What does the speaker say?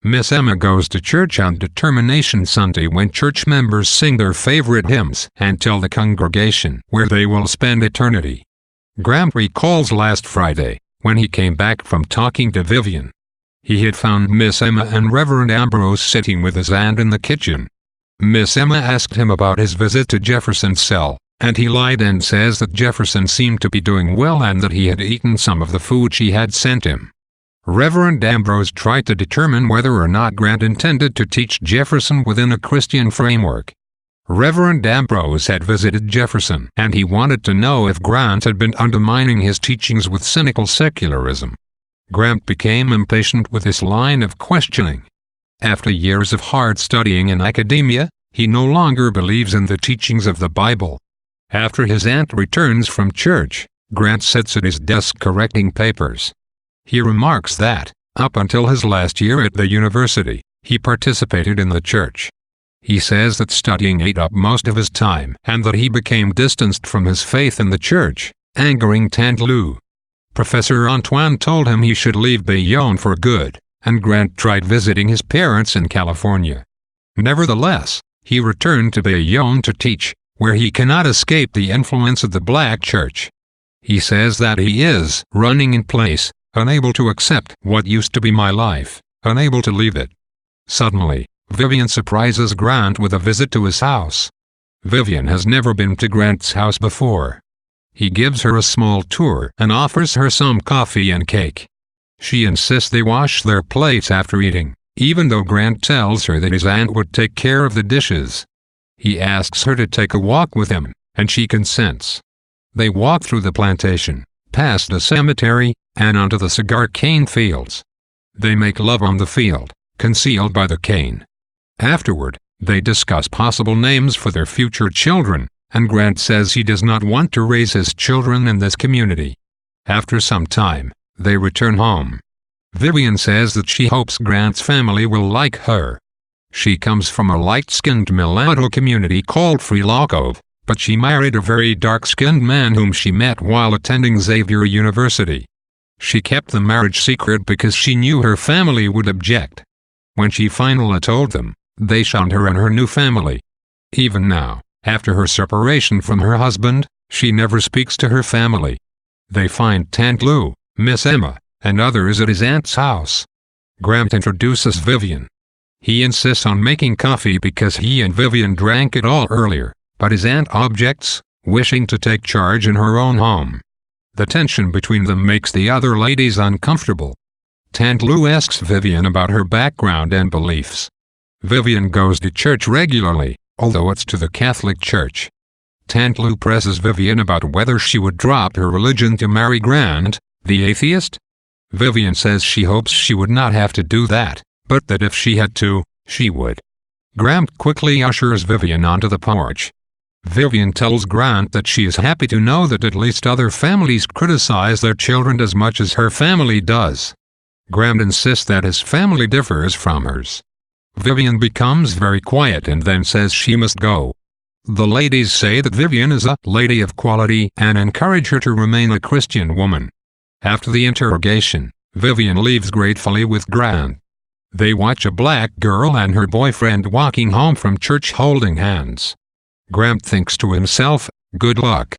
Miss Emma goes to church on Determination Sunday when church members sing their favorite hymns and tell the congregation where they will spend eternity. Grant recalls last Friday, when he came back from talking to Vivian. He had found Miss Emma and Reverend Ambrose sitting with his aunt in the kitchen. Miss Emma asked him about his visit to Jefferson's cell, and he lied and says that Jefferson seemed to be doing well and that he had eaten some of the food she had sent him. Reverend Ambrose tried to determine whether or not Grant intended to teach Jefferson within a Christian framework. Reverend Ambrose had visited Jefferson, and he wanted to know if Grant had been undermining his teachings with cynical secularism. Grant became impatient with this line of questioning. After years of hard studying in academia, he no longer believes in the teachings of the Bible. After his aunt returns from church, Grant sits at his desk correcting papers. He remarks that, up until his last year at the university, he participated in the church. He says that studying ate up most of his time and that he became distanced from his faith in the church, angering Tante Lou. Professor Antoine told him he should leave Bayonne for good, and Grant tried visiting his parents in California. Nevertheless, he returned to Bayonne to teach, where he cannot escape the influence of the black church. He says that he is running in place, unable to accept what used to be my life, unable to leave it. Suddenly, Vivian surprises Grant with a visit to his house. Vivian has never been to Grant's house before. He gives her a small tour and offers her some coffee and cake. She insists they wash their plates after eating, even though Grant tells her that his aunt would take care of the dishes. He asks her to take a walk with him, and she consents. They walk through the plantation, past the cemetery, and onto the cigar cane fields. They make love on the field, concealed by the cane. Afterward, they discuss possible names for their future children, and Grant says he does not want to raise his children in this community. After some time, they return home. Vivian says that she hopes Grant's family will like her. She comes from a light-skinned mulatto community called Freelakov, but she married a very dark-skinned man whom she met while attending Xavier University. She kept the marriage secret because she knew her family would object. When she finally told them, they shunned her and her new family. Even now, after her separation from her husband, she never speaks to her family. They find Tante Lou, Miss Emma, and others at his aunt's house. Grant introduces Vivian. He insists on making coffee because he and Vivian drank it all earlier, but his aunt objects, wishing to take charge in her own home. The tension between them makes the other ladies uncomfortable. Tante Lou asks Vivian about her background and beliefs. Vivian goes to church regularly, although it's to the Catholic Church. Tante Lou presses Vivian about whether she would drop her religion to marry Grant, the atheist. Vivian says she hopes she would not have to do that, but that if she had to, she would. Grant quickly ushers Vivian onto the porch. Vivian tells Grant that she is happy to know that at least other families criticize their children as much as her family does. Grant insists that his family differs from hers. Vivian becomes very quiet and then says she must go. The ladies say that Vivian is a lady of quality and encourage her to remain a Christian woman. After the interrogation, Vivian leaves gratefully with Grant. They watch a black girl and her boyfriend walking home from church holding hands. Grant thinks to himself, good luck.